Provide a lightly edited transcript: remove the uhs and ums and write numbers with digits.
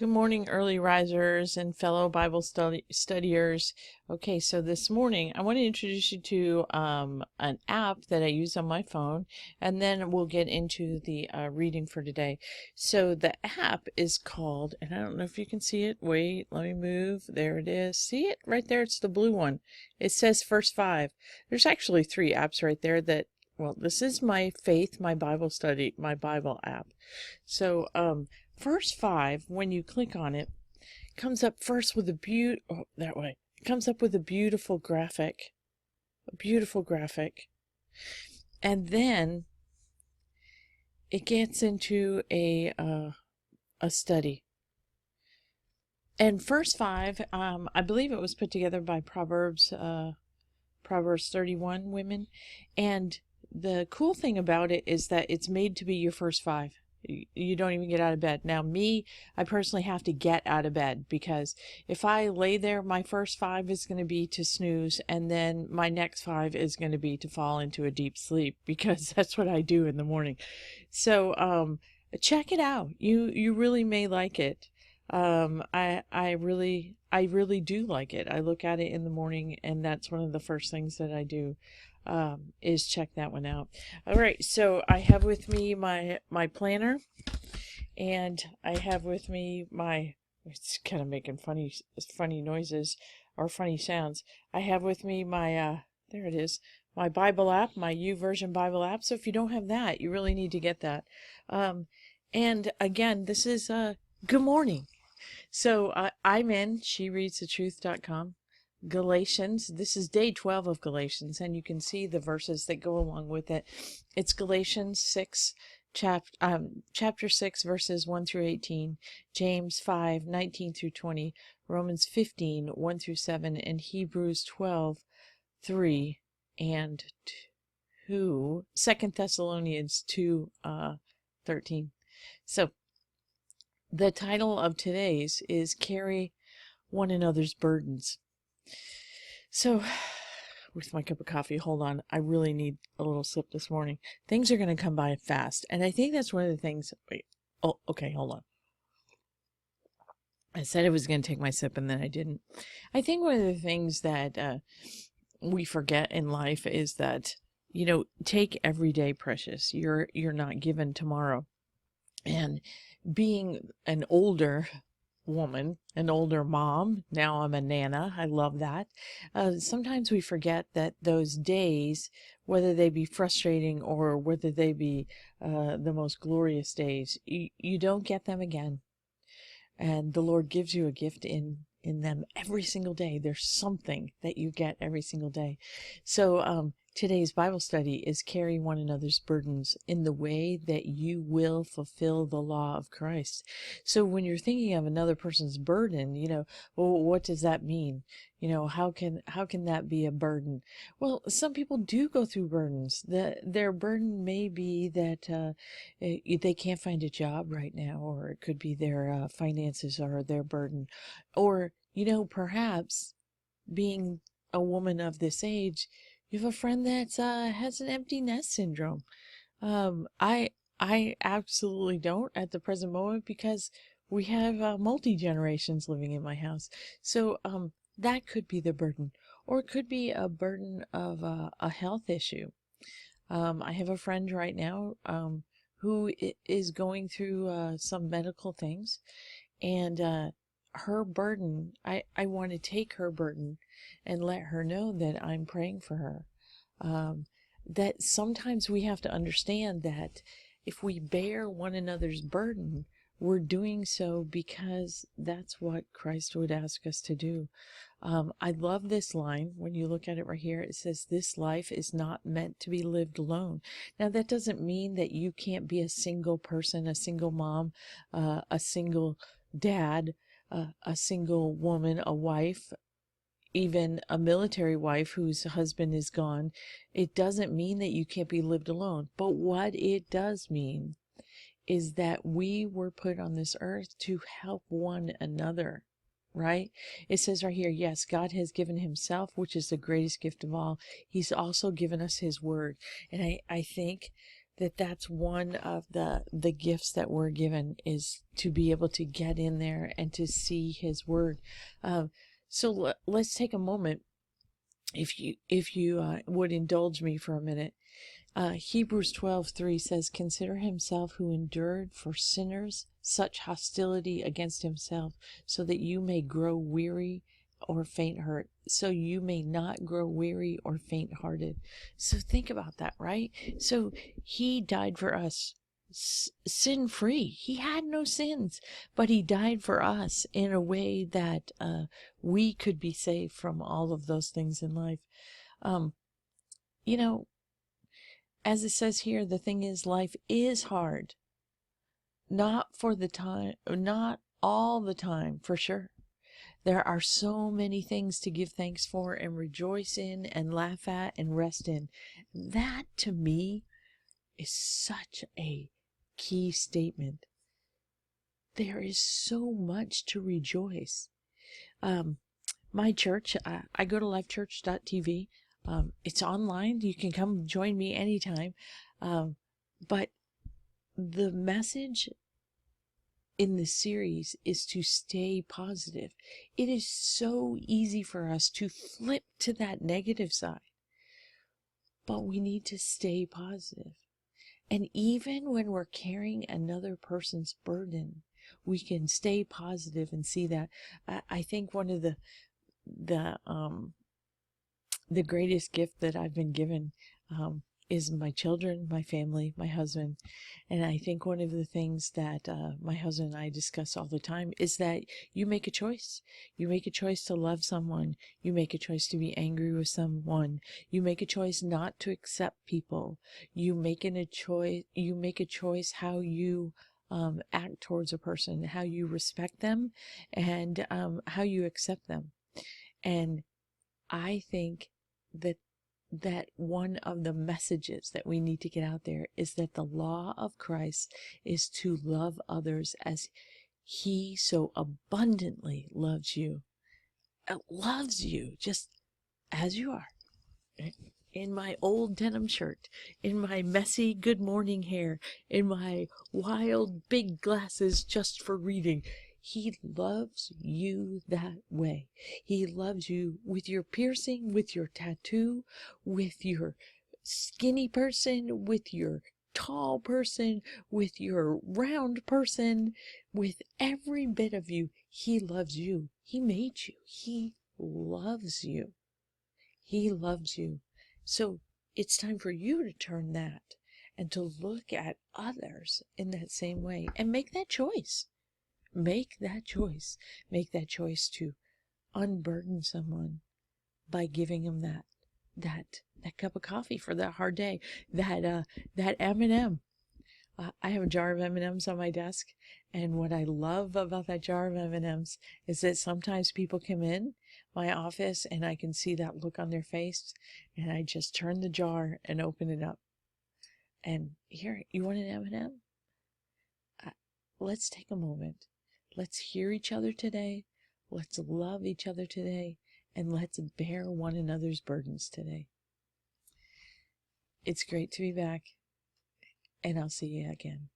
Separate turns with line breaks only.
Good morning, early risers and fellow Bible studiers. Okay, so this morning I want to introduce you to an app that I use on my phone, and then we'll get into the reading for today. So the app is called, and I don't know if you can see it. Wait, let me move. There it is. See it right there? It's the blue one. It says First Five. There's actually three apps right there that, well, this is my faith, my Bible study, my Bible app. So, First Five, when you click on it, comes up first with that way. It comes up with a beautiful graphic, and then it gets into a study. And First Five, I believe it was put together by Proverbs 31 women, and the cool thing about it is that it's made to be your first five. You don't even get out of bed. Now, I personally have to get out of bed, because if I lay there, my first five is going to be to snooze, and then my next five is going to be to fall into a deep sleep, because that's what I do in the morning. So, check it out. You really may like it. I really do like it. I look at it in the morning, and that's one of the first things that I do. Is check that one out. All right, so I have with me my planner, and I have with me it's kind of making funny noises or funny sounds. I have with me my there it is, my Bible app, my YouVersion Bible app. So if you don't have that, you really need to get that. And again, this is good morning. So I'm in shereadsthetruth.com. Galatians. This is day 12 of Galatians, and you can see the verses that go along with it. It's Galatians 6, chapter 6, verses 1 through 18, James 5, 19 through 20, Romans 15, 1 through 7, and Hebrews 12, 3 and 2, 2 Thessalonians 2, 13. So the title of today's is Carry One Another's Burdens. So, with my cup of coffee, hold on, I really need a little sip this morning. Things are going to come by fast, and I think that's one of the things. Wait, oh, okay, hold on. I said I was going to take my sip, and then I didn't. I think one of the things that we forget in life is that, take every day precious. You're not given tomorrow. And being an older woman, an older mom, now I'm a nana, I love that. Sometimes we forget that those days, whether they be frustrating or whether they be the most glorious days, you don't get them again. And the Lord gives you a gift in them every single day. There's something that you get every single day. So today's Bible study is carry one another's burdens in the way that you will fulfill the law of Christ. So when you're thinking of another person's burden, well, what does that mean? How can that be a burden? Well, some people do go through burdens. Their burden may be that they can't find a job right now, or it could be their finances are their burden, or perhaps being a woman of this age, you have a friend that has an empty nest syndrome. I absolutely don't at the present moment, because we have multi-generations living in my house. So that could be the burden, or it could be a burden of a health issue. I have a friend right now who is going through some medical things, and her burden, I want to take her burden and let her know that I'm praying for her. That sometimes we have to understand that if we bear one another's burden, we're doing so because that's what Christ would ask us to do. I love this line. When you look at it right here, it says, "This life is not meant to be lived alone." Now, that doesn't mean that you can't be a single person, a single mom, a single dad, a single woman, a wife, even a military wife whose husband is gone. It doesn't mean that you can't be lived alone. But what it does mean is that we were put on this earth to help one another, right? It says right here, yes, God has given himself, which is the greatest gift of all. He's also given us his word. And I think that's one of the gifts that we're given, is to be able to get in there and to see his word. So let's take a moment, if you would indulge me for a minute. Hebrews 12:3 says, "Consider himself who endured for sinners such hostility against himself, so that you may grow weary or faint-hearted, so you may not grow weary or faint-hearted." So think about that, right? So he died for us sin-free. He had no sins, but he died for us in a way that we could be saved from all of those things in life. Um, you know, as it says here, the thing is, life is hard. Not for the time, not all the time, for sure. There are so many things to give thanks for and rejoice in and laugh at and rest in. That, to me, is such a key statement. There is so much to rejoice. My church, I go to lifechurch.tv. It's online. You can come join me anytime. But the message in this series is to stay positive. It is so easy for us to flip to that negative side, but we need to stay positive. And even when we're carrying another person's burden, we can stay positive and see that. I think one of the greatest gift that I've been given is my children, my family, my husband. And I think one of the things that my husband and I discuss all the time is that you make a choice. You make a choice to love someone. You make a choice to be angry with someone. You make a choice not to accept people. You make a choice how you act towards a person, how you respect them, and how you accept them. And I think that one of the messages that we need to get out there is that the law of Christ is to love others as he so abundantly loves you. Loves you just as you are. In my old denim shirt, in my messy good morning hair, in my wild big glasses just for reading. He loves you that way. He loves you with your piercing, with your tattoo, with your skinny person, with your tall person, with your round person, with every bit of you. He loves you. He made you. He loves you. He loves you. So it's time for you to turn that and to look at others in that same way and make that choice. Make that choice. Make that choice to unburden someone by giving them that cup of coffee for that hard day. That M&M. I have a jar of M&Ms on my desk, and what I love about that jar of M&Ms is that sometimes people come in my office and I can see that look on their face, and I just turn the jar and open it up. And here, you want an M&M? Let's take a moment. Let's hear each other today. Let's love each other today. And let's bear one another's burdens today. It's great to be back. And I'll see you again.